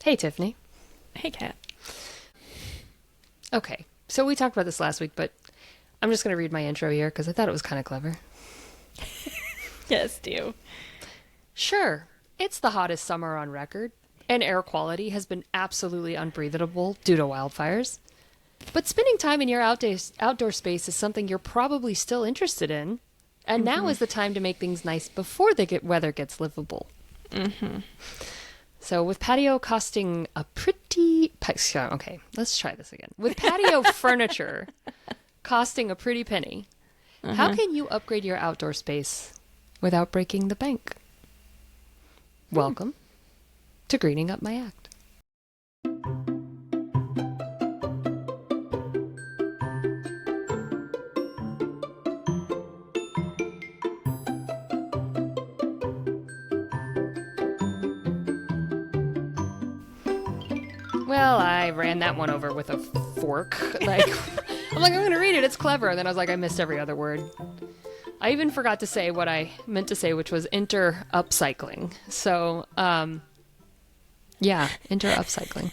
Hey, Tiffany. Hey, Kat. Okay, so we talked about this last week, but I'm just going to read my intro here because I thought it was kind of clever. Yes, do. Sure, it's the hottest summer on record, and air quality has been absolutely unbreathable due to wildfires. But spending time in your outdoor space is something you're probably still interested in, and now is the time to make things nice before the weather gets livable. So with patio costing a pretty... Okay, let's try this again. With patio furniture costing a pretty penny, how can you upgrade your outdoor space without breaking the bank? Welcome to Greening Up My Act. Well, I ran that one over with a fork. I'm going to read it. It's clever. And then I was like, I missed every other word. I even forgot to say what I meant to say, which was enter upcycling. So, yeah, enter upcycling.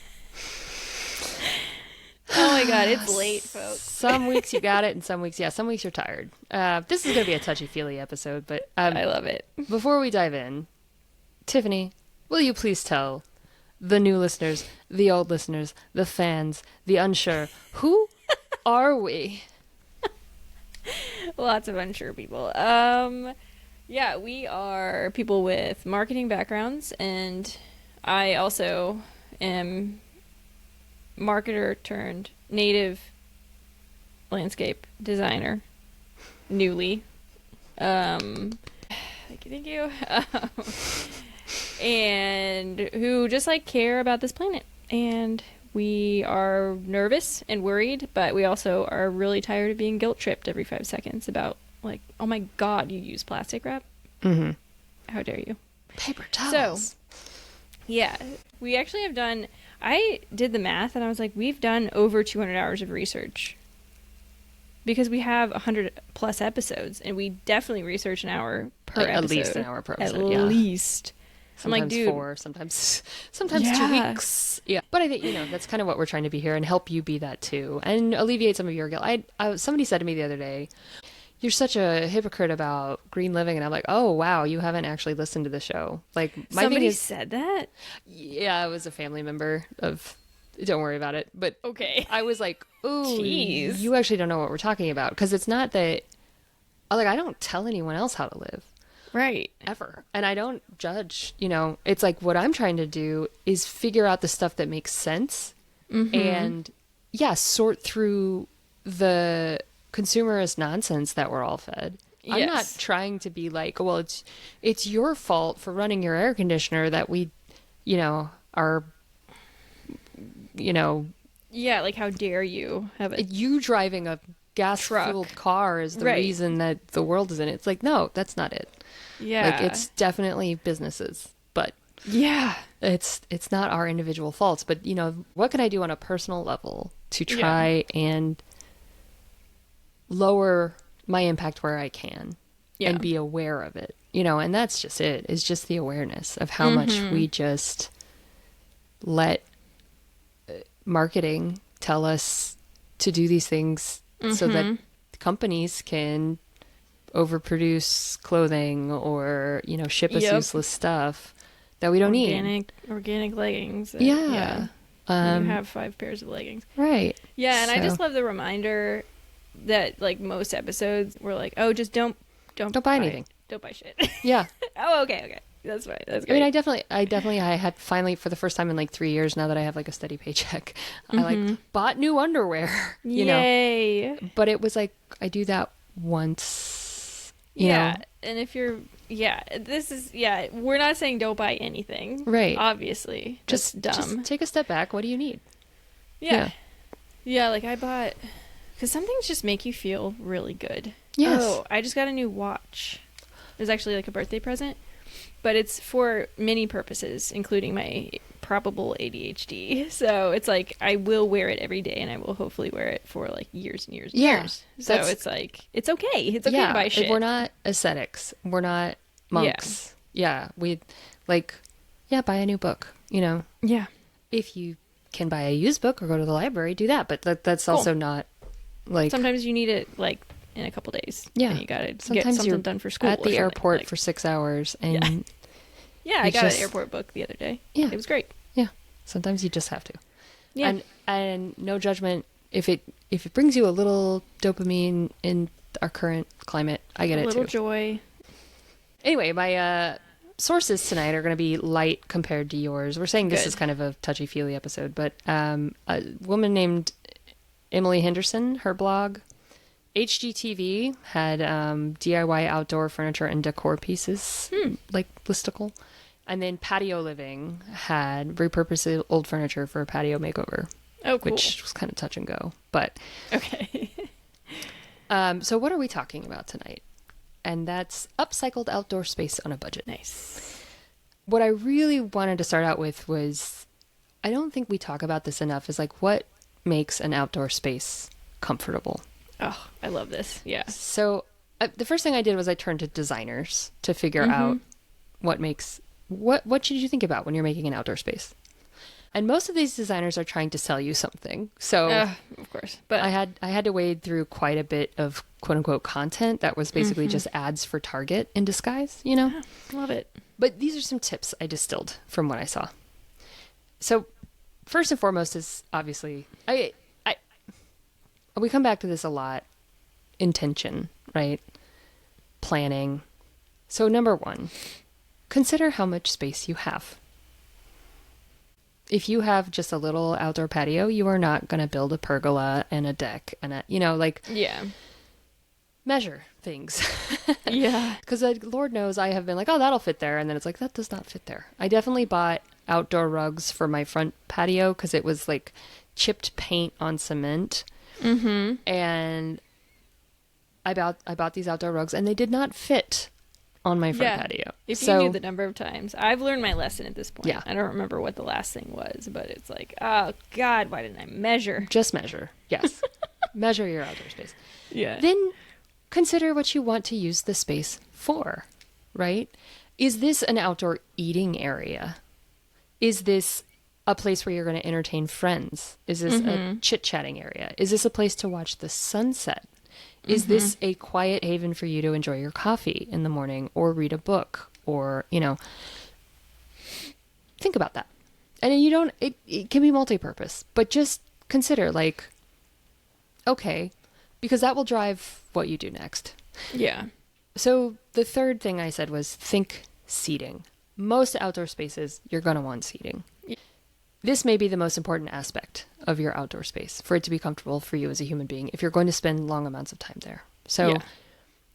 Oh my God, it's late, folks. Some weeks you got it, and some weeks you're tired. This is going to be a touchy-feely episode, but I love it. Before we dive in, Tiffany, will you please tell the new listeners, the old listeners, the fans, the unsure, who are we? Lots of unsure people. Yeah, we are people with marketing backgrounds, and I also am marketer turned native landscape designer, newly. Thank you. And who just care about this planet. And we are nervous and worried, but we also are really tired of being guilt tripped every 5 seconds about oh my God, you use plastic wrap? Mm-hmm. How dare you? Paper towels. So, yeah, we actually have done, I did the math and I was like, we've done over 200 hours of research because we have 100 plus episodes, and we definitely research an hour per episode. At least an hour per episode, At least. Sometimes I'm dude, 4, sometimes 2 weeks. Yeah, but I think that's kind of what we're trying to be here, and help you be that too, and alleviate some of your guilt. Somebody said to me the other day, "You're such a hypocrite about green living," and I'm like, "Oh wow, you haven't actually listened to the show." My somebody thing is, said that. Yeah, it was a family member of. Don't worry about it. But okay, I was like, "Ooh, jeez, you actually don't know what we're talking about," because it's not that. I don't tell anyone else how to live. Right. Ever. And I don't judge, it's what I'm trying to do is figure out the stuff that makes sense and sort through the consumerist nonsense that we're all fed. Yes. I'm not trying to be well, it's your fault for running your air conditioner that we, are, yeah, how dare you have it? You driving a gas-fueled car is the reason that the world is in it. It's no, that's not it. Yeah. It's definitely businesses, but yeah, it's not our individual faults. But, what can I do on a personal level to try and lower my impact where I can and be aware of it, and that's just it. It's just the awareness of how much we just let marketing tell us to do these things so that companies can overproduce clothing or ship us useless stuff that we don't need. Organic leggings. Yeah. You have 5 pairs of leggings. Right. Yeah, and I just love the reminder that most episodes we're oh, just don't buy anything. Don't buy shit. Yeah. Oh, okay. That's right. That's great. I mean, I had finally, for the first time in 3 years, now that I have a steady paycheck, I bought new underwear. Yay. But it was I do that once. You know? And if you're, this is, we're not saying don't buy anything. Right. Obviously. Just dumb. Just take a step back. What do you need? Yeah. Yeah, I bought, because some things just make you feel really good. Yes. Oh, I just got a new watch. It was actually a birthday present, but it's for many purposes, including my probable ADHD. So it's I will wear it every day, and I will hopefully wear it for years and years and years. So it's it's okay. It's okay to buy shit. We're not ascetics. We're not monks. Yeah. We buy a new book, Yeah. if you can buy a used book or go to the library, do that. But that's Cool. also not like Sometimes you need it like in a couple days. Yeah. And you got to get sometimes something you're done for school. at or the something, airport like- for 6 hours, and Yeah, I you got just- an airport book the other day. Yeah. It was great. yeah, sometimes you just have to. Yeah. And no judgment if it brings you a little dopamine in our current climate. I get a it little too. joy. Anyway, my sources tonight are going to be light compared to yours. We're saying this Good. is kind of a touchy-feely episode, but a woman named Emily Henderson, her blog, HGTV had DIY outdoor furniture and decor pieces, like listicle. And then Patio Living had repurposed old furniture for a patio makeover, Oh, cool. which was kind of touch and go. But Okay. so what are we talking about tonight? And that's upcycled outdoor space on a budget. Nice. What I really wanted to start out with was, I don't think we talk about this enough, is like what makes an outdoor space comfortable. Oh, I love this. Yeah. So the first thing I did was I turned to designers to figure out what should you think about when you're making an outdoor space. And most of these designers are trying to sell you something. So Of course. But I had to wade through quite a bit of quote unquote content that was basically just ads for Target in disguise, you know? love it. But these are some tips I distilled from what I saw. So first and foremost is obviously we come back to this a lot. Intention, right? Planning. So number one, consider how much space you have. If you have just a little outdoor patio, you are not going to build a pergola and a deck and Yeah. measure things. Yeah. Because Lord knows I have been like, oh, that'll fit there. And then it's like, that does not fit there. I definitely bought outdoor rugs for my front patio because it was like chipped paint on cement. Mm-hmm. And I bought these outdoor rugs and they did not fit on my front patio. If you knew the number of times. I've learned my lesson at this point. Yeah. I don't remember what the last thing was, but it's like, oh, God, why didn't I measure? Just measure. Yes. Measure your outdoor space. Yeah. Then consider what you want to use the space for, right? Is this an outdoor eating area? Is this a place where you're going to entertain friends? Is this a chit-chatting area? Is this a place to watch the sunset? Is this a quiet haven for you to enjoy your coffee in the morning or read a book or, think about that. And it can be multi-purpose, but just consider like, okay, because that will drive what you do next. Yeah. So the third thing I said was think seating. Most outdoor spaces, you're going to want seating. This may be the most important aspect of your outdoor space for it to be comfortable for you as a human being if you're going to spend long amounts of time there. So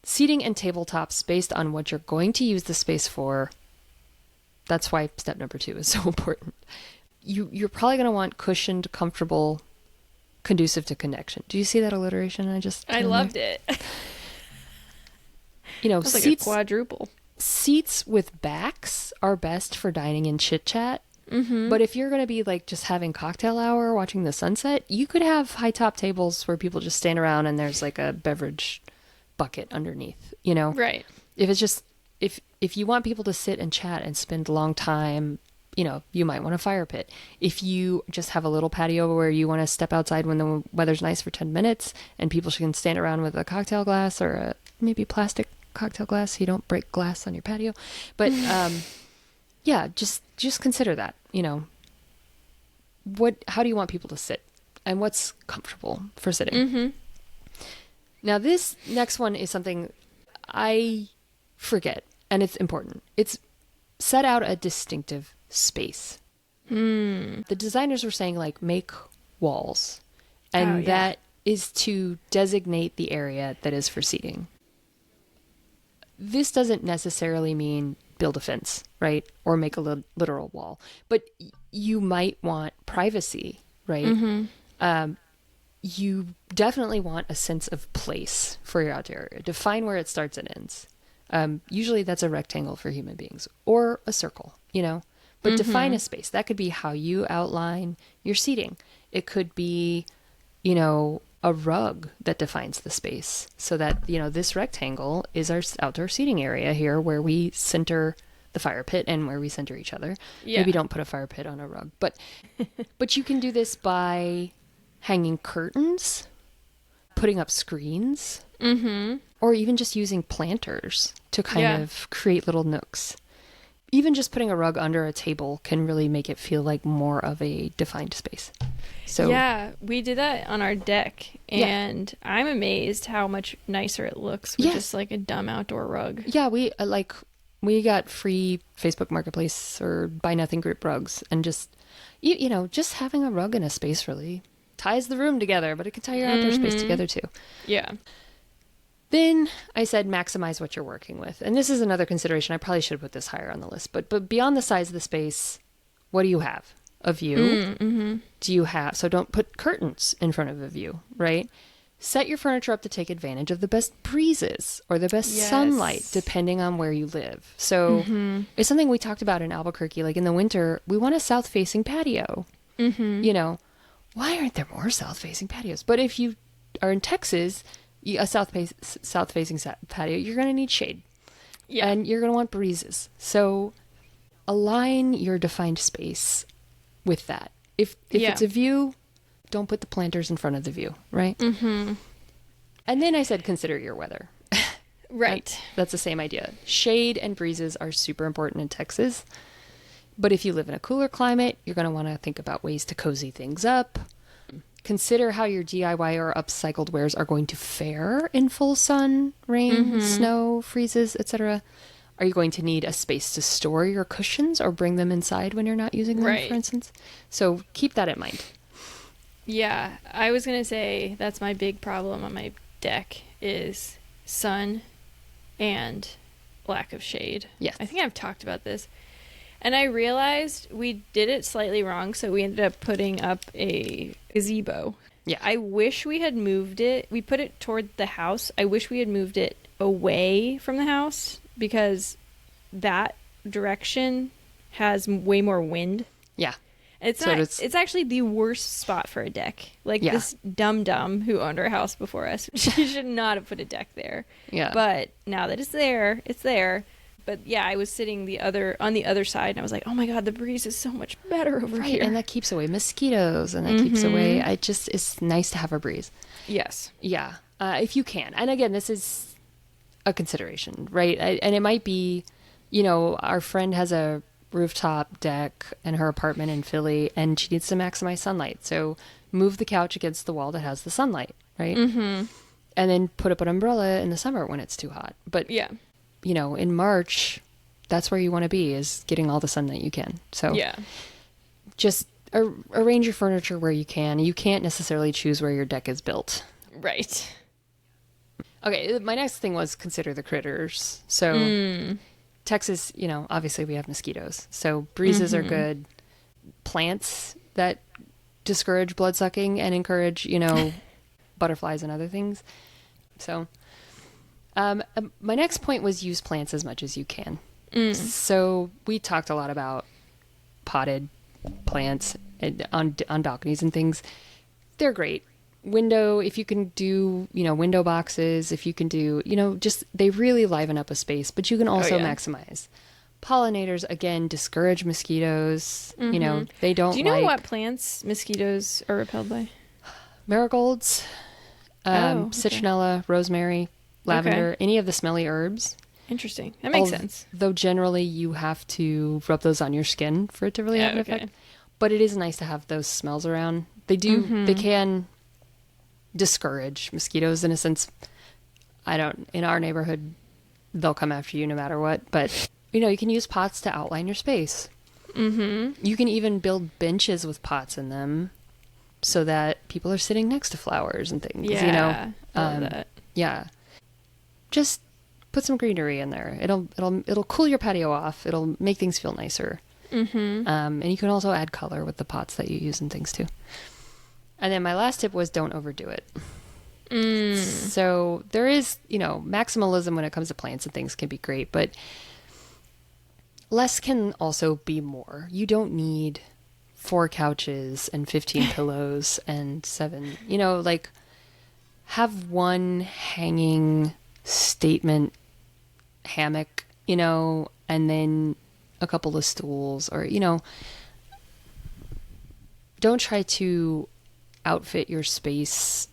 seating and tabletops based on what you're going to use the space for, that's why step number 2 is so important. You're probably going to want cushioned, comfortable, conducive to connection. Do you see that alliteration I loved it. It's like a seats, quadruple. seats with backs are best for dining and chit chat. Mm-hmm. But if you're going to be like just having cocktail hour, watching the sunset, you could have high top tables where people just stand around and there's like a beverage bucket underneath, Right. If it's just, if you want people to sit and chat and spend a long time, you might want a fire pit. If you just have a little patio where you want to step outside when the weather's nice for 10 minutes and people can stand around with a cocktail glass or a maybe plastic cocktail glass so you don't break glass on your patio. But yeah, just consider that, how do you want people to sit and what's comfortable for sitting? Mm-hmm. Now, this next one is something I forget, and it's important. It's set out a distinctive space. The designers were saying, like, make walls, and that is to designate the area that is for seating. This doesn't necessarily mean build a fence, right? Or make a literal wall. But you might want privacy, right? Mm-hmm. You definitely want a sense of place for your outdoor area. Define where it starts and ends. Usually that's a rectangle for human beings or a circle, But define a space. That could be how you outline your seating. It could be, a rug that defines the space so that, this rectangle is our outdoor seating area here where we center the fire pit and where we center each other. Yeah. Maybe don't put a fire pit on a rug, but you can do this by hanging curtains, putting up screens, or even just using planters to kind of create little nooks. Even just putting a rug under a table can really make it feel like more of a defined space. So yeah, we did that on our deck, and I'm amazed how much nicer it looks with just like a dumb outdoor rug. Yeah, we got free Facebook Marketplace or Buy Nothing group rugs, and just just having a rug in a space really ties the room together, but it can tie your outdoor space together too. Yeah. Then I said maximize what you're working with. And this is another consideration. I probably should have put this higher on the list. But beyond the size of the space, what do you have? A view? Do you have... So don't put curtains in front of a view, right? Set your furniture up to take advantage of the best breezes or the best sunlight, depending on where you live. So it's something we talked about in Albuquerque. Like in the winter, we want a south-facing patio. Why aren't there more south-facing patios? But if you are in Texas... a south-facing patio, you're going to need shade. Yeah. And you're going to want breezes. So align your defined space with that. If it's a view, don't put the planters in front of the view, right? And then I said consider your weather. Right. That's the same idea. Shade and breezes are super important in Texas. But if you live in a cooler climate, you're going to want to think about ways to cozy things up. Consider how your DIY or upcycled wares are going to fare in full sun, rain, snow, freezes, etc. Are you going to need a space to store your cushions or bring them inside when you're not using them, for instance? So keep that in mind. Yeah, I was going to say that's my big problem on my deck is sun and lack of shade. Yes. I think I've talked about this. And I realized we did it slightly wrong, so we ended up putting up a gazebo. Yeah. I wish we had moved it. We put it toward the house. I wish we had moved it away from the house because that direction has way more wind. Yeah. It's actually the worst spot for a deck. Like this dum-dum who owned our house before us. She should not have put a deck there. Yeah. But now that it's there, it's there. But yeah, I was sitting on the other side, and I was like, "Oh my god, the breeze is so much better over here." And that keeps away mosquitoes, and that keeps away. It's nice to have a breeze. Yes. Yeah, if you can. And again, this is a consideration, right? And it might be, our friend has a rooftop deck in her apartment in Philly, and she needs to maximize sunlight. So move the couch against the wall that has the sunlight, right? And then put up an umbrella in the summer when it's too hot. But yeah. In March, that's where you want to be, is getting all the sun that you can. So just arrange your furniture where you can. You can't necessarily choose where your deck is built. Right. Okay, my next thing was consider the critters. So Texas, obviously we have mosquitoes. So breezes are good. Plants that discourage blood sucking and encourage, butterflies and other things. So... my next point was use plants as much as you can. So we talked a lot about potted plants on balconies and things. They're great. If you can do, window boxes, if you can do, just they really liven up a space, but you can also maximize. Pollinators, again, discourage mosquitoes. They don't. Do you know what plants mosquitoes are repelled by? Marigolds, citronella, rosemary, lavender, any of the smelly herbs. Interesting. That makes sense. Though generally you have to rub those on your skin for it to really have an effect. But it is nice to have those smells around. They they can discourage mosquitoes in a sense. In our neighborhood, they'll come after you no matter what. But, you can use pots to outline your space. You can even build benches with pots in them so that people are sitting next to flowers and things. Yeah, love that. Yeah. Just put some greenery in there. It'll cool your patio off. It'll make things feel nicer. And you can also add color with the pots that you use and things too. And then my last tip was don't overdo it. So there is, maximalism when it comes to plants and things can be great, but less can also be more. You don't need 4 couches and 15 pillows and 7, have one hanging statement hammock, and then a couple of stools, or, don't try to outfit your space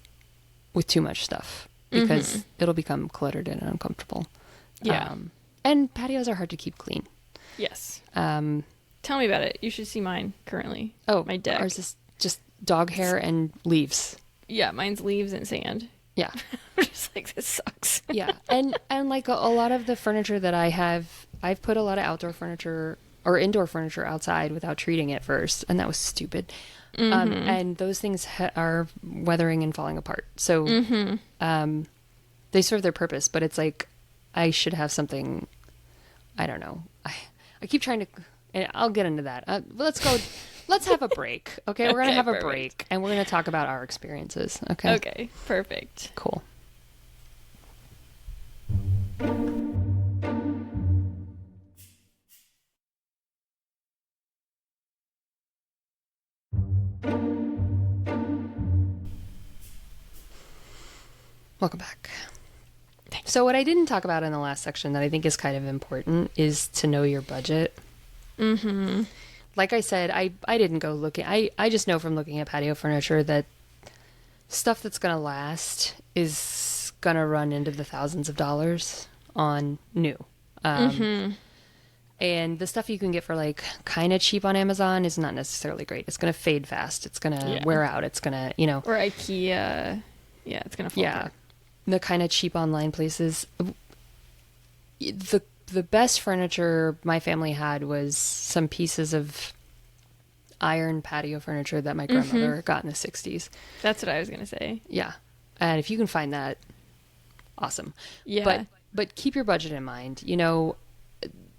with too much stuff, because it'll become cluttered and uncomfortable. Yeah. And patios are hard to keep clean. Yes. Tell me about it. You should see mine currently. Oh, my deck. Ours is just dog hair and leaves. Yeah, mine's leaves and sand. Yeah. I'm just like, this sucks. Yeah. And like a lot of the furniture that I have, I've put a lot of outdoor furniture or indoor furniture outside without treating it first, and that was stupid. And those things are weathering and falling apart. So they serve their purpose, but it's like I should have something. I don't know. I keep trying to. And I'll get into that. Let's go. Let's have a break. Okay, we're gonna have a break, and we're gonna talk about our experiences. Okay. Okay. Perfect. Cool. Welcome back. Thanks. So what I didn't talk about in the last section that I think is kind of important is to know your budget. Like I said, I didn't go looking. I just know from looking at patio furniture that stuff that's going to last is going to run into the thousands of dollars on new. And the stuff you can get for like kind of cheap on Amazon is not necessarily great. It's going to fade fast. It's going to wear out. It's going to, Or IKEA. Yeah, it's going to fall apart. The kind of cheap online places. The best furniture my family had was some pieces of iron patio furniture that my grandmother got in the 60s. That's what I was going to say. Yeah. And if you can find that, awesome. Yeah. But keep your budget in mind.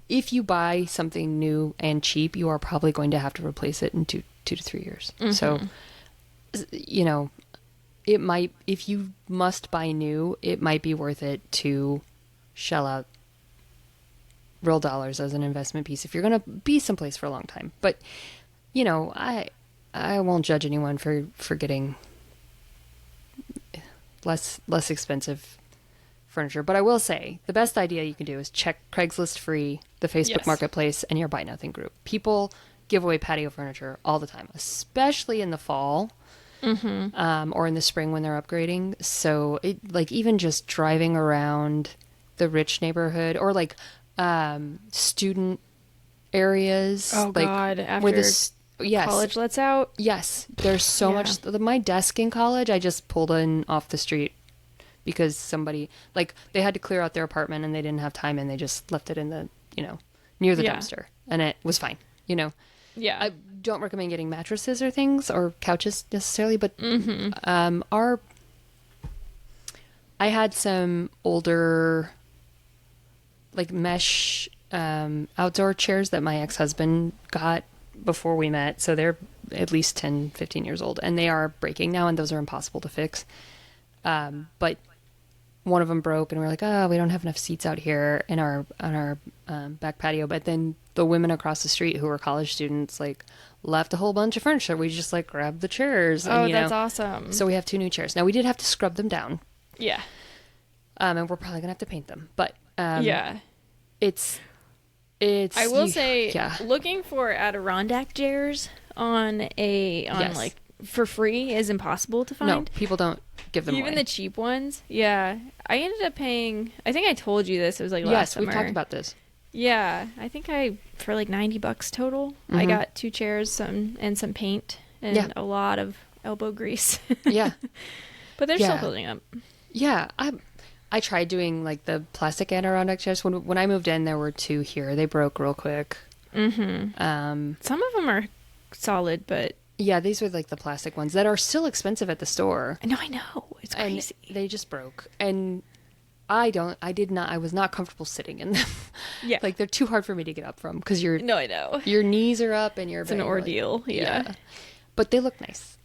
If you buy something new and cheap, you are probably going to have to replace it in 2 to 3 years. So, it might, if you must buy new, it might be worth it to shell out real dollars as an investment piece if you're going to be someplace for a long time. But, I won't judge anyone for getting less expensive furniture. But I will say the best idea you can do is check Craigslist free, the Facebook Marketplace, and your Buy Nothing group. People give away patio furniture all the time, especially in the fall. Or in the spring when they're upgrading. So even just driving around the rich neighborhood or student areas. Oh God! After college lets out. Yes, there's so much. My desk in college, I just pulled in off the street because somebody they had to clear out their apartment and they didn't have time and they just left it in the near the dumpster and it was fine. Yeah. I don't recommend getting mattresses or things or couches necessarily, but I had some older mesh outdoor chairs that my ex-husband got before we met. So they're at least 10, 15 years old and they are breaking now and those are impossible to fix. But one of them broke and we were like, we don't have enough seats out here on our back patio. But then the women across the street who were college students left a whole bunch of furniture. We just grabbed the chairs. And, that's awesome. So we have 2 new chairs. Now we did have to scrub them down. Yeah. And we're probably gonna have to paint them. But it's I will say looking for Adirondack chairs for free is impossible to find. No, people don't give them even away. The cheap ones. Yeah. I ended up paying, I think I told you this, it was last summer. Yes, we talked about this. Yeah, I think for $90 total, I got 2 chairs and some paint and a lot of elbow grease. Yeah. But they're still building up. Yeah, I tried doing the plastic Adirondack chairs. When I moved in, there were 2 here. They broke real quick. Some of them are solid, but yeah, these were the plastic ones that are still expensive at the store. No, I know. It's crazy. And they just broke. And I was not comfortable sitting in them. Yeah. They're too hard for me to get up from because No, I know. Your knees are up and it's an ordeal. Yeah. But they look nice.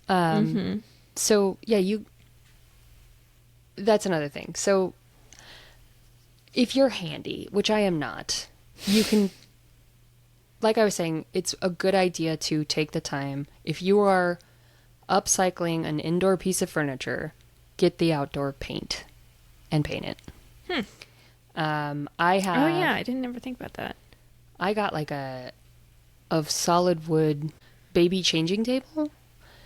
So that's another thing. So if you're handy, which I am not, you can, like I was saying, it's a good idea to take the time. If you are upcycling an indoor piece of furniture, get the outdoor paint and paint it. I have. Oh yeah, I didn't ever think about that. I got like of solid wood baby changing table.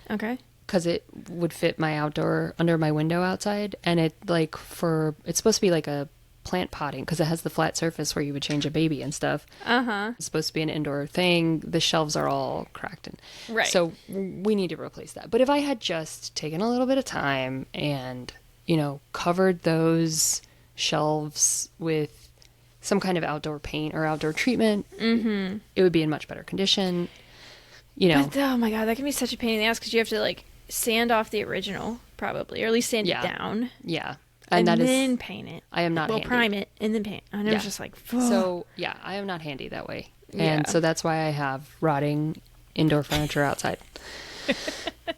Okay. Because it would fit my outdoor under my window outside, and it's supposed to be like a plant potting because it has the flat surface where you would change a baby and stuff. It's supposed to be an indoor thing. The shelves are all cracked, and Right. so we need to replace that. But if I had just taken a little bit of time and covered those shelves with some kind of outdoor paint or outdoor treatment, it would be in much better condition. But, oh my God, that can be such a pain in the ass because you have to like sand off the original probably, or at least sand it down. Yeah. And then paint it. I am not handy. Prime it and then paint. And I was just like, ugh. So, yeah, I am not handy that way. And so that's why I have rotting indoor furniture outside.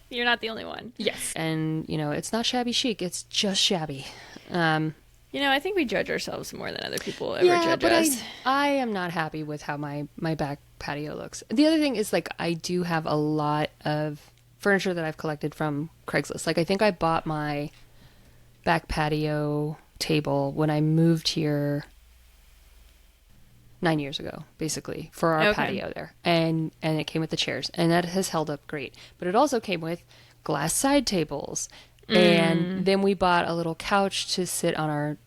You're not the only one. Yes. And, it's not shabby chic. It's just shabby. I think we judge ourselves more than other people ever judge us. I am not happy with how my back patio looks. The other thing is, like, I do have a lot of furniture that I've collected from Craigslist. Like, I think I bought my back patio table when I moved here 9 years ago, basically, for our patio there. And it came with the chairs, and that has held up great. But it also came with glass side tables. And then we bought a little couch to sit on our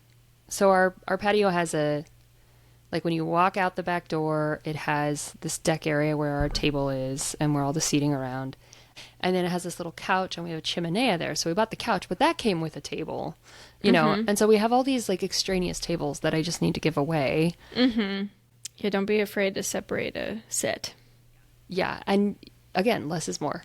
patio has like when you walk out the back door, it has this deck area where our table is and where all the seating around. And then it has this little couch, and we have a chimenea there. So we bought the couch, but that came with a table, and so we have all these like extraneous tables that I just need to give away. Yeah, don't be afraid to separate a set. Yeah. And again, less is more.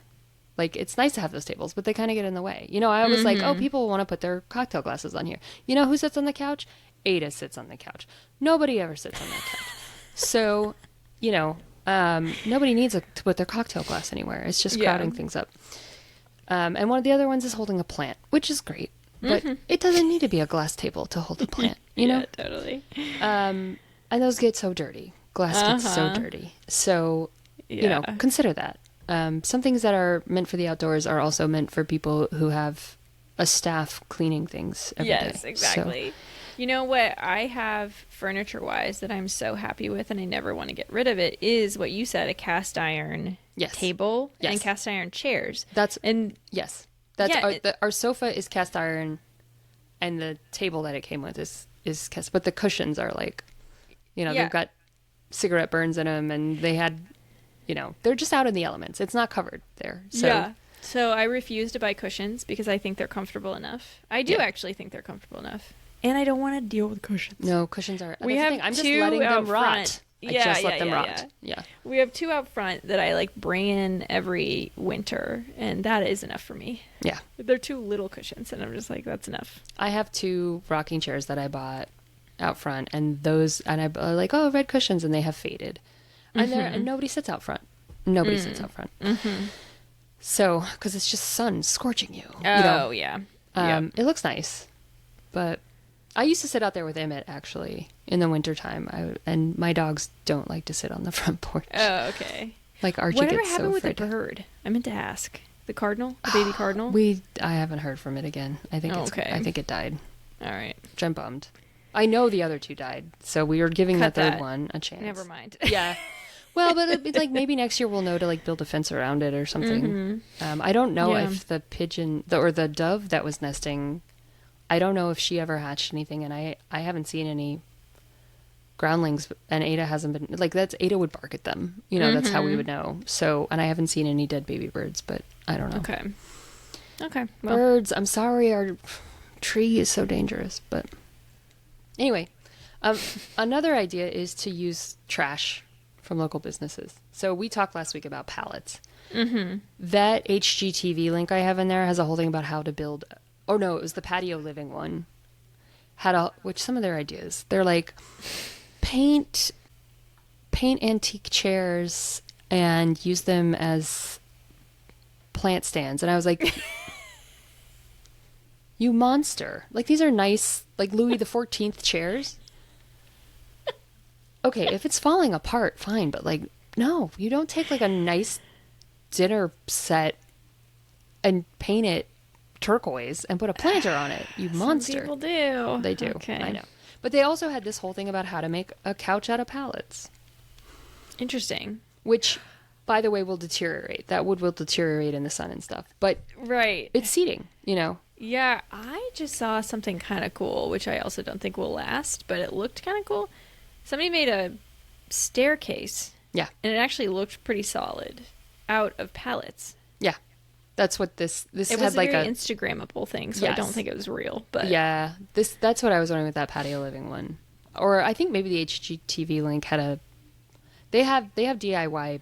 Like, it's nice to have those tables, but they kind of get in the way. I was like, oh, people want to put their cocktail glasses on here. You know who sits on the couch? Ada sits on the couch. Nobody ever sits on that couch. So, nobody needs to put their cocktail glass anywhere. It's just crowding things up. And one of the other ones is holding a plant, which is great. But it doesn't need to be a glass table to hold a plant, you know? Yeah, totally. And those get so dirty. Glass gets so dirty. So, consider that. Some things that are meant for the outdoors are also meant for people who have a staff cleaning things every day. Yes, exactly. So, you know what I have furniture-wise that I'm so happy with and I never want to get rid of it is what you said, a cast iron table and cast iron chairs. Our sofa is cast iron, and the table that it came with is cast, but the cushions are like, they've got cigarette burns in them, and they had, they're just out in the elements. It's not covered there. So. Yeah. So I refuse to buy cushions because I think they're comfortable enough. I do actually think they're comfortable enough. And I don't want to deal with cushions. No, cushions are... We have I'm just two letting them out rot. Front. I just let them rot. Yeah. We have two out front that I bring in every winter, and that is enough for me. Yeah. They're two little cushions, and I'm just like, that's enough. I have two rocking chairs that I bought out front, and those, and I'm like, oh, red cushions, and they have faded. And nobody sits out front. Nobody sits out front. So, because it's just sun scorching you. Oh, yeah. It looks nice, but I used to sit out there with Emmett, actually, in the wintertime. And my dogs don't like to sit on the front porch. Oh, okay. Like Archie Whatever gets so happened with the afraid. bird? I meant to ask. The cardinal? The baby cardinal? I haven't heard from it again. I think it died. All right. Which I'm bummed. I know the other two died, so we were giving that third one a chance. Never mind. Yeah. Well, but it'd be like maybe next year we'll know to build a fence around it or something. I don't know if the pigeon or the dove that was nesting, I don't know if she ever hatched anything, and I haven't seen any groundlings, and Ada hasn't been Ada would bark at them. That's how we would know. So, and I haven't seen any dead baby birds, but I don't know. Okay. Well. Birds, I'm sorry, our tree is so dangerous, but anyway, another idea is to use trash from local businesses. So we talked last week about pallets. That HGTV link I have in there has a whole thing about how to build. Oh no, it was the patio living one. Which some of their ideas, they're like paint antique chairs and use them as plant stands. And I was like, you monster! Like, these are nice, like Louis XIV chairs. Okay, if it's falling apart, fine, but no, you don't take a nice dinner set and paint it turquoise and put a planter on it. You monster. Some people do. They do. Okay. I know. But they also had this whole thing about how to make a couch out of pallets. Interesting. which, by the way, will deteriorate. That wood will deteriorate in the sun and stuff. But Right. it's seating, you know. Yeah, I just saw something kind of cool, which I also don't think will last, but it looked kind of cool. Somebody made a staircase. Yeah. And it actually looked pretty solid out of pallets. Yeah. That's what this It had was a like very a Instagrammable thing, so I Yes. don't think it was real. But yeah. That's what I was wondering with that patio living one, or I think maybe the HGTV link had a. They have DIY.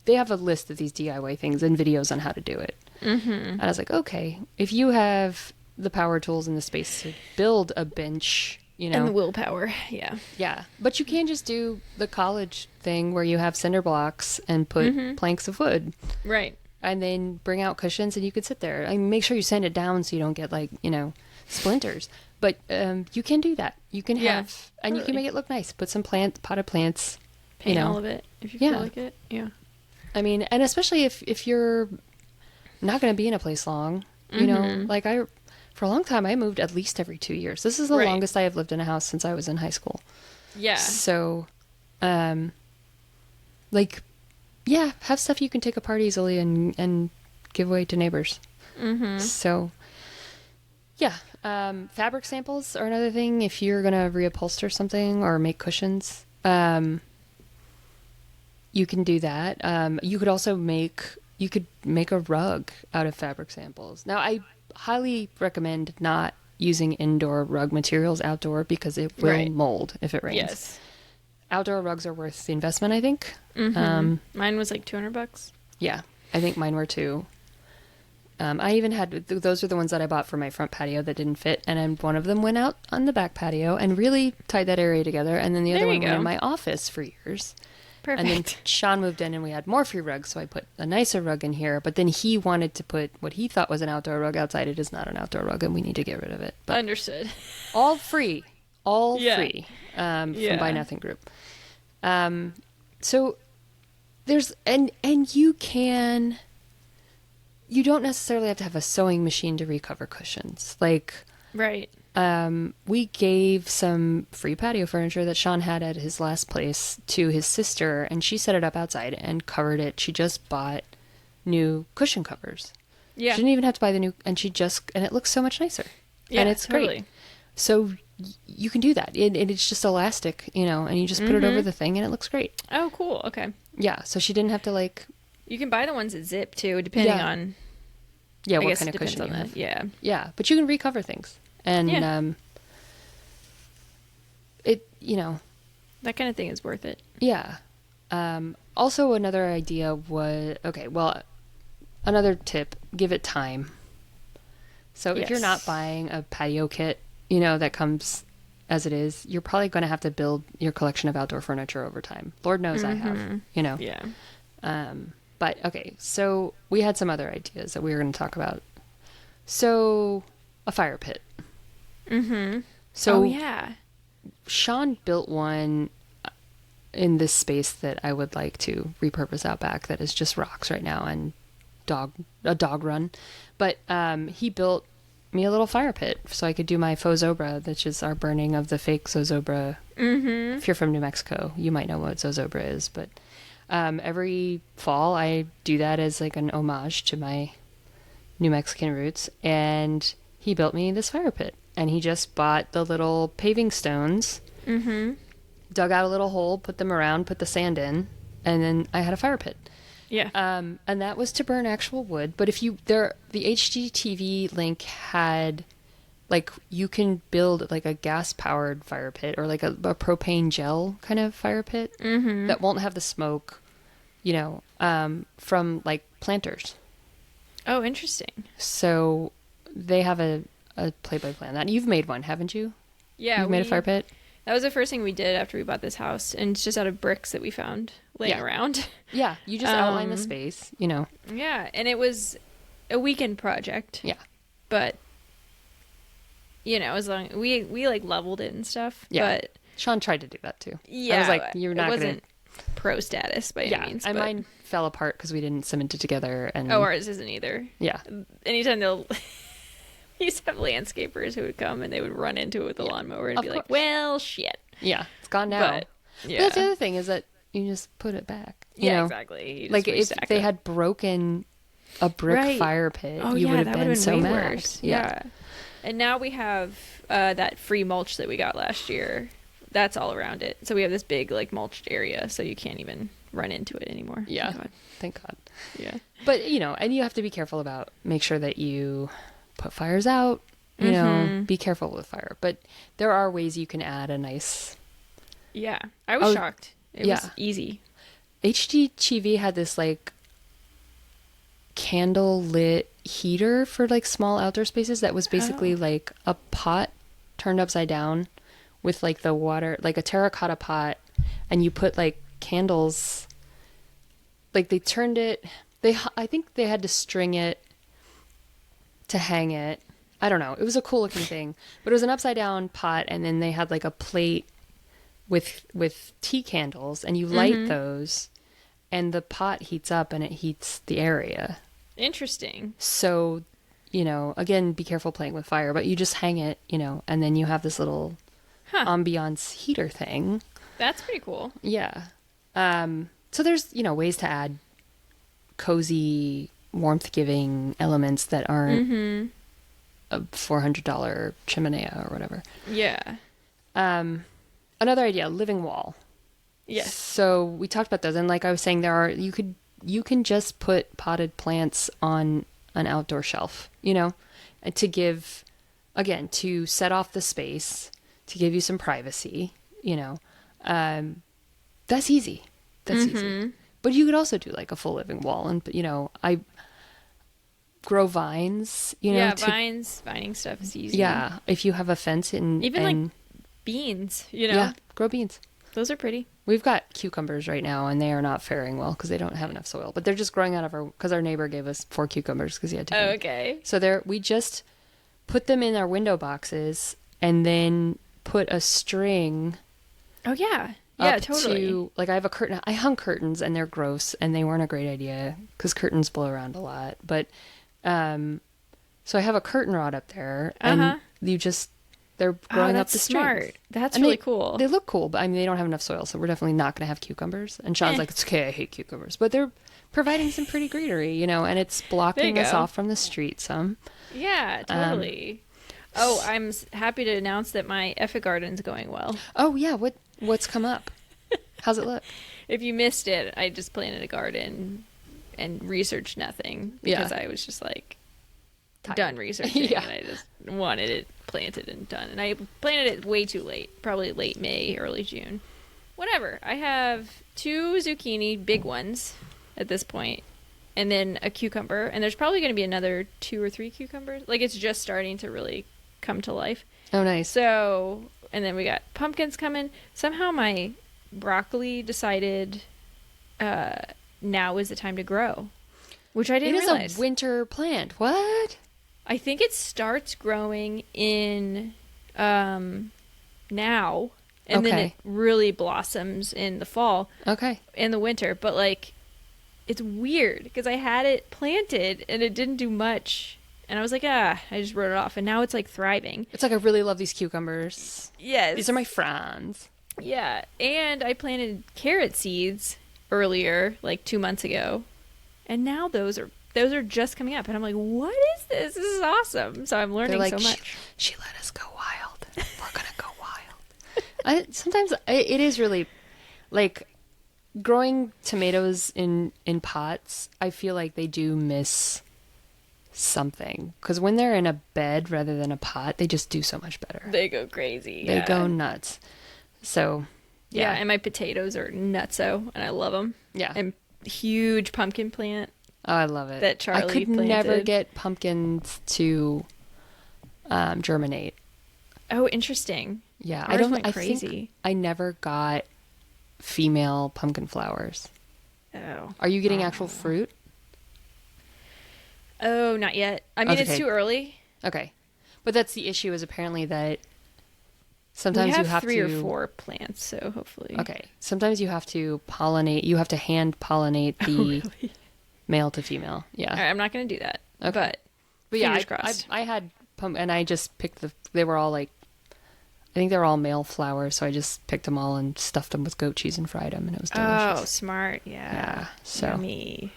They have a list of these DIY things and videos on how to do it. Mm-hmm. And I was like, okay, if you have the power tools and the space to build a bench, you know, and the willpower, yeah. yeah, but you can't just do the college thing where you have cinder blocks and put planks of wood. Right. And then bring out cushions and you could sit there. I mean, make sure you sand it down so you don't get like, you know, splinters. But you can do that. You can have, and you can make it look nice. Put some potted plants. Paint you know. all of it if you feel like it. Yeah. I mean, and especially if you're not going to be in a place long, you know, like for a long time, I moved at least every 2 years. This is the longest I have lived in a house since I was in high school. Yeah. So, like, yeah, have stuff you can take apart easily and give away to neighbors. Mm-hmm. So, yeah, fabric samples are another thing. If you're gonna reupholster something or make cushions, you can do that. You could also make a rug out of fabric samples. Now, I highly recommend not using indoor rug materials outdoor because it will mold if it rains. Yes. Outdoor rugs are worth the investment, I think. Mine was like $200. Yeah, I think mine were too. I even had, those are the ones that I bought for my front patio that didn't fit. And then one of them went out on the back patio and really tied that area together. And then the other one went in my office for years. Perfect. And then Sean moved in and we had more free rugs. So I put a nicer rug in here. But then he wanted to put what he thought was an outdoor rug outside. It is not an outdoor rug and we need to get rid of it. But understood. all free. All free from Buy Nothing Group. So there's, and you don't necessarily have to have a sewing machine to recover cushions. Like, right. We gave some free patio furniture that Sean had at his last place to his sister, and she set it up outside and covered it. She just bought new cushion covers. Yeah. She didn't even have to buy the new, and it looks so much nicer. Yeah, and it's great. So you can do that. It's just elastic, you know, and you just put it over the thing and it looks great. Oh, cool. Okay. Yeah. So she didn't have to like. You can buy the ones that zip too, depending on. Yeah, what kind of cushion you have. Yeah. Yeah, but you can recover things. And it, you know. That kind of thing is worth it. Yeah. Also, another idea was, another tip, give it time. So if you're not buying a patio kit, you know, that comes as it is, you're probably going to have to build your collection of outdoor furniture over time. Lord knows I have, you know. Yeah. But, okay, so we had some other ideas that we were going to talk about. So, a fire pit. Mm-hmm. So, yeah. Sean built one in this space that I would like to repurpose out back that is just rocks right now and a dog run. But he built me a little fire pit so I could do my faux zobra, which is our burning of the fake zozobra. Mm-hmm. If you're from New Mexico, you might know what zozobra is, but every fall I do that as like an homage to my New Mexican roots. And he built me this fire pit, and he just bought the little paving stones, dug out a little hole, put them around, put the sand in, and then I had a fire pit. Yeah. And that was to burn actual wood. But if the HGTV link had, like, you can build like a gas powered fire pit or like a propane gel kind of fire pit that won't have the smoke, you know, from like planters. Oh, interesting. So they have a play-by-play on that. You've made one, haven't you? Yeah. You've made a fire pit? That was the first thing we did after we bought this house, and it's just out of bricks that we found laying around. Yeah, you just outline the space, you know. Yeah, and it was a weekend project. Yeah. But, you know, as long we like leveled it and stuff. Yeah. But Sean tried to do that too. Yeah. I was like, you're not going to. It wasn't pro status by any means. And mine fell apart because we didn't cement it together. And ours isn't either. Yeah. Anytime we used to have landscapers who would come and they would run into it with a lawnmower and be like, well, shit. Yeah, it's gone now. But, yeah. But that's the other thing is that, you just put it back. Yeah, exactly. You just Like if restack they it. had broken a brick fire pit, you would have been so way mad. worse. Yeah. And now we have that free mulch that we got last year. That's all around it. So we have this big like mulched area, so you can't even run into it anymore. Yeah. Thank God. Yeah. But, and you have to be careful about, make sure that you put fires out, be careful with fire. But there are ways you can add a nice... Yeah. I was shocked. It yeah. was easy. HGTV had this like candle lit heater for like small outdoor spaces that was basically like a pot turned upside down with like the water, like a terracotta pot, and you put like candles, like they turned it, I think they had to string it to hang it. I don't know. It was a cool looking thing, but it was an upside down pot, and then they had like a plate with tea candles, and you light those, and the pot heats up and it heats the area. Interesting. So, again, be careful playing with fire, but you just hang it, and then you have this little ambiance heater thing. That's pretty cool. Yeah. So there's, ways to add cozy, warmth-giving elements that aren't a $400 chimenea or whatever. Yeah. Another idea, living wall. Yes. So we talked about those, and like I was saying, you can just put potted plants on an outdoor shelf, and to give, again, to set off the space, to give you some privacy, that's easy. That's easy. But you could also do like a full living wall, and I grow vines, vining stuff is easy. Yeah, if you have a fence even like beans, Yeah, grow beans. Those are pretty. We've got cucumbers right now, and they are not faring well because they don't have enough soil. But they're just growing out of because our neighbor gave us 4 cucumbers because he had to. Oh, okay. So we just put them in our window boxes and then put a string. Oh yeah, yeah, totally. Like I have a curtain. I hung curtains, and they're gross, and they weren't a great idea because curtains blow around a lot. But so I have a curtain rod up there, and they're growing up the smart. strings. That's really cool. They look cool, but they don't have enough soil, so we're definitely not going to have cucumbers. And Sean's like, it's okay, I hate cucumbers. But they're providing some pretty greenery, and it's blocking us off from the street some. Yeah, totally. I'm happy to announce that my Effa garden's going well. Oh, yeah. What's come up? How's it look? If you missed it, I just planted a garden and researched nothing because I was just like done researching and I just wanted it planted and done. And I planted it way too late, probably late May, early June. Whatever. I have 2 zucchini, big ones at this point, and then a cucumber. And there's probably going to be another 2 or 3 cucumbers. Like it's just starting to really come to life. Oh, nice. So, and then we got pumpkins coming. Somehow my broccoli decided now is the time to grow, which I didn't realize. It is a winter plant. What? I think it starts growing in now, and then it really blossoms in the fall. Okay. In the winter, but like it's weird because I had it planted and it didn't do much, and I was like, I just wrote it off, and now it's like thriving. It's like I really love these cucumbers. Yes, these are my friends. Yeah, and I planted carrot seeds earlier, like 2 months ago, and now those are just coming up, and I'm like, what is this? This is awesome. So I'm learning so much. She let us go wild. We're gonna go wild. Sometimes it is really like growing tomatoes in pots. I feel like they do miss something because when they're in a bed rather than a pot, they just do so much better. They go crazy. They go nuts. So yeah, and my potatoes are nutso, and I love them. Yeah, and huge pumpkin plant. Oh, I love it. That Charlie I could planted. never get pumpkins to germinate. Oh, interesting. Yeah, I think I never got female pumpkin flowers. Oh. Are you getting actual fruit? Oh, not yet. I mean, it's too early. Okay. But that's the issue is apparently that sometimes we you have 3 or 4 plants, so hopefully. Okay. Sometimes you have to pollinate. You have to hand pollinate the male to female. Yeah. All right, I'm not going to do that. Okay. But yeah, crossed. I had and I just picked they were all like I think they're all male flowers, so I just picked them all and stuffed them with goat cheese and fried them, and it was delicious. Oh, smart. Yeah. Yeah. So Yummy.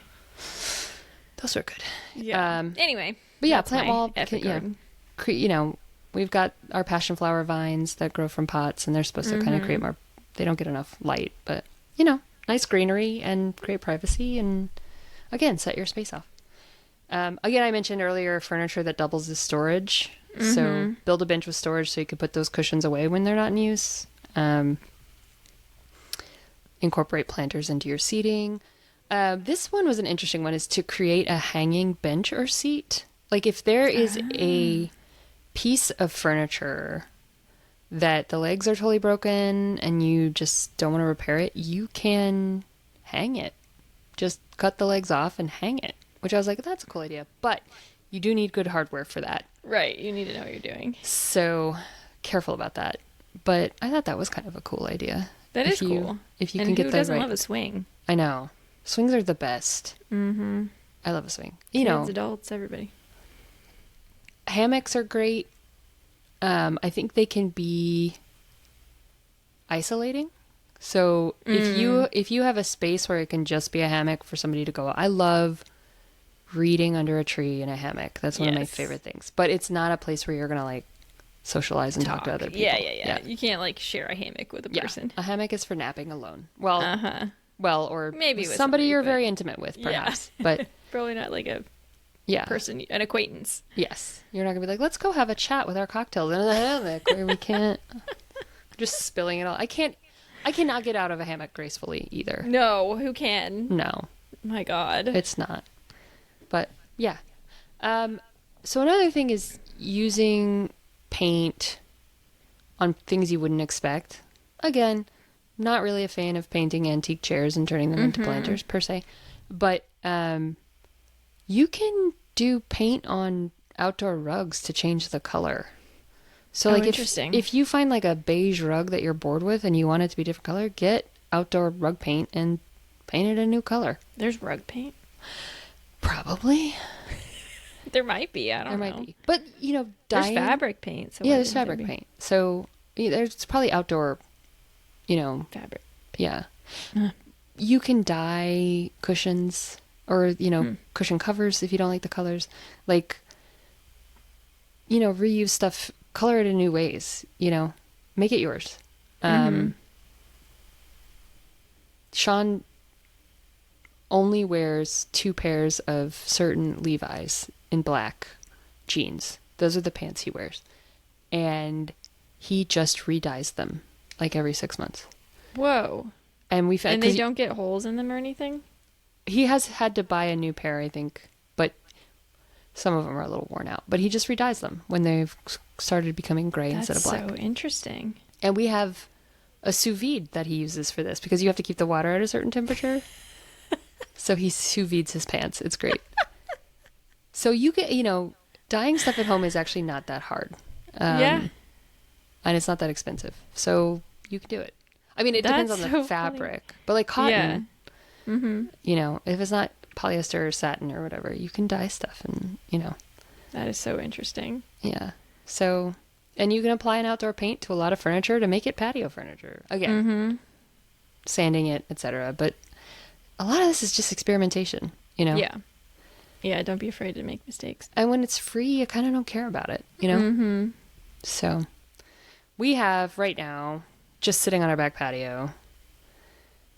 those are good. Yeah. Anyway. But yeah, that's plant my wall. epic garden. You know, we've got our passion flower vines that grow from pots, and they're supposed to kind of create more. They don't get enough light, but you know, nice greenery and create privacy, and again, set your space off. Again, I mentioned earlier furniture that doubles as storage. So build a bench with storage so you can put those cushions away when they're not in use. Incorporate planters into your seating. This one was an interesting one, is to create a hanging bench or seat. Like if there is a piece of furniture that the legs are totally broken and you just don't want to repair it, you can hang it. Just cut the legs off and hang it, which I was like, that's a cool idea. But you do need good hardware for that. Right. You need to know what you're doing. So careful about that. But I thought that was kind of a cool idea. That is cool. If you and can get who that doesn't right. love a swing? I know. Swings are the best. Mm-hmm. I love a swing. You know, adults, everybody. Hammocks are great. I think they can be isolating. So if you have a space where it can just be a hammock for somebody to go, I love reading under a tree in a hammock. That's one of my favorite things. But it's not a place where you're gonna like socialize and talk to other people. Yeah. You can't like share a hammock with a person. A hammock is for napping alone. Well, or maybe with somebody you're very intimate with, perhaps. Yeah. But probably not like a person, an acquaintance. Yes. You're not gonna be like, let's go have a chat with our cocktails in the hammock where we can't just spilling it all. I cannot get out of a hammock gracefully either. No, who can? No. My God. It's not. But yeah. So another thing is using paint on things you wouldn't expect. Again, not really a fan of painting antique chairs and turning them into planters per se. But you can do paint on outdoor rugs to change the color. So like if you find like a beige rug that you're bored with and you want it to be a different color, get outdoor rug paint and paint it a new color. There's rug paint? Probably. There might be. I don't know. There might be. But, you know, dyeing... There's fabric paint. So yeah, there's fabric paint. So there's probably outdoor, you know... Fabric. Yeah. You can dye cushions or, you know, cushion covers if you don't like the colors. Like, you know, reuse stuff, color it in new ways, you know, make it yours. Sean only wears 2 pairs of certain Levi's in black jeans. Those are the pants he wears. And he just re-dyes them like every 6 months. Whoa. And they don't get holes in them or anything? He has had to buy a new pair, I think, but some of them are a little worn out. But he just re-dyes them when they've started becoming gray instead of black. That's so interesting. And we have a sous vide that he uses for this because you have to keep the water at a certain temperature. So he sous vides his pants. It's great. So you get, you know, dyeing stuff at home is actually not that hard. Yeah. And it's not that expensive. So you can do it. I mean, it depends on the fabric. Funny. But like cotton, you know, if it's not polyester or satin or whatever, you can dye stuff and, you know. That is so interesting. Yeah. So, and you can apply an outdoor paint to a lot of furniture to make it patio furniture. Again, sanding it, etc. But a lot of this is just experimentation, you know? Yeah. Yeah, don't be afraid to make mistakes. And when it's free, you kind of don't care about it, you know? So, we have right now, just sitting on our back patio,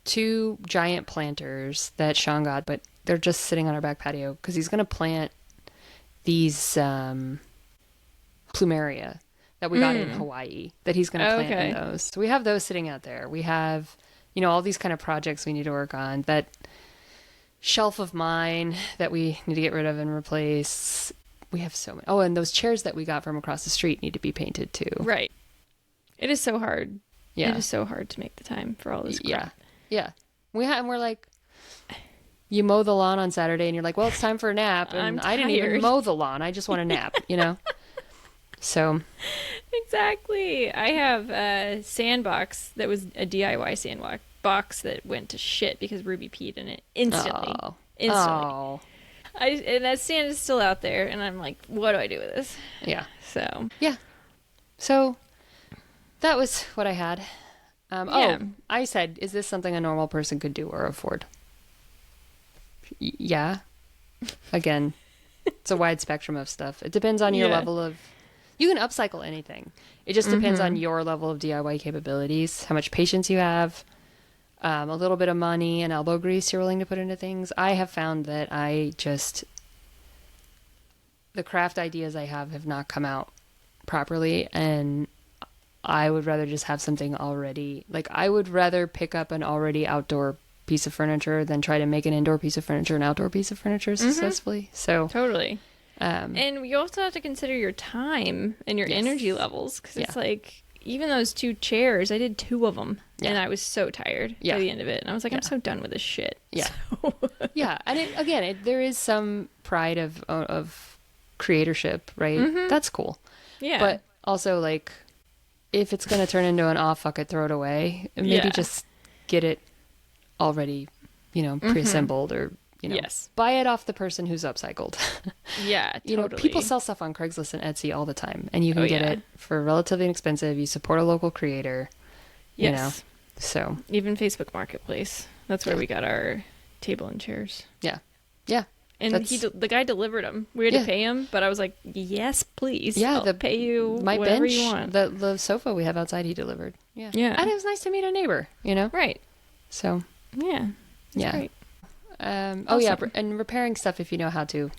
2 giant planters that Sean got, but they're just sitting on our back patio because he's going to plant these plumeria that we got in Hawaii that he's going to plant in those. So we have those sitting out there. We have, you know, all these kind of projects we need to work on. That shelf of mine that we need to get rid of and replace. We have so many. Oh, and those chairs that we got from across the street need to be painted too. Right. It is so hard. Yeah. It is so hard to make the time for all this crap. Yeah. And we're like, you mow the lawn on Saturday and you're like, well, it's time for a nap. And I didn't even mow the lawn. I just want a nap, you know? So. Exactly. I have a sandbox that was a DIY sandbox that went to shit because Ruby peed in it instantly. Oh. And that sand is still out there. And I'm like, what do I do with this? Yeah. So. Yeah. So that was what I had. Yeah. Oh, I said, is this something a normal person could do or afford? Yeah. Again, it's a wide spectrum of stuff. It depends on your level of... You can upcycle anything. It just depends on your level of DIY capabilities, how much patience you have, a little bit of money and elbow grease you're willing to put into things. I have found that the craft ideas I have not come out properly, and I would rather just have something already. Like, I would rather pick up an already outdoor piece of furniture than try to make an indoor piece of furniture an outdoor piece of furniture successfully. So totally. And you also have to consider your time and your energy levels, because it's like, even those 2 chairs, I did 2 of them, and I was so tired by the end of it, and I was like, I'm so done with this shit. Yeah. So. Yeah, and there is some pride of creatorship, right? That's cool. Yeah. But also, like, if it's going to turn into an fuck it, throw it away, maybe just get it already, pre-assembled, or, buy it off the person who's upcycled. Yeah, totally. People sell stuff on Craigslist and Etsy all the time, and you can get it for relatively inexpensive. You support a local creator, so. Even Facebook Marketplace. That's where we got our table and chairs. Yeah. Yeah. And the guy delivered them. We had to pay him, but I was like, yes, please. Yeah, I'll pay you whatever you want. The sofa we have outside, he delivered. Yeah. Yeah. And it was nice to meet a neighbor, Right. So. Yeah. Yeah. Great. Awesome. Oh, yeah. And repairing stuff if you know how to.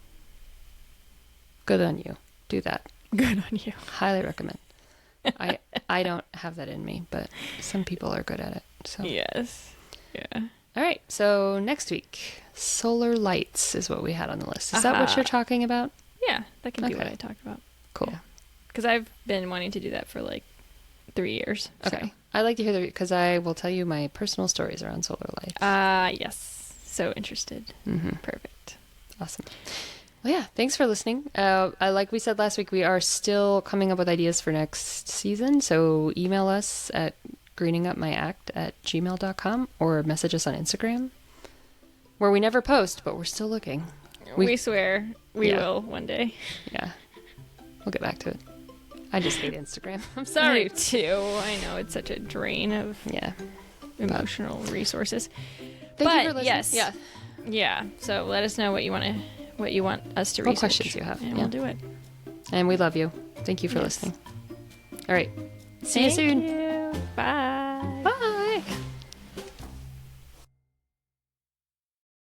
Good on you. Do that. Good on you. Highly recommend. I don't have that in me, but some people are good at it. So. Yes. Yeah. All right. So next week, solar lights is what we had on the list. Is that what you're talking about? Yeah, that can be what I talk about. Cool. Because I've been wanting to do that for like 3 years. Okay. So. I like to hear because I will tell you my personal stories around solar lights. Yes. So interested. Perfect. Awesome. Well, yeah. Thanks for listening. Like we said last week, we are still coming up with ideas for next season. So email us at greeningupmyact@gmail.com or message us on Instagram, where we never post, but we're still looking. We swear we will one day. Yeah. We'll get back to it. I just hate Instagram. I'm sorry. sorry. Too. I know it's such a drain of emotional resources. Thank you for listening. Yes. Yeah. Yeah. So let us know what you want us to research. What questions you have. And we'll do it. And we love you. Thank you for listening. All right. See you soon. Bye.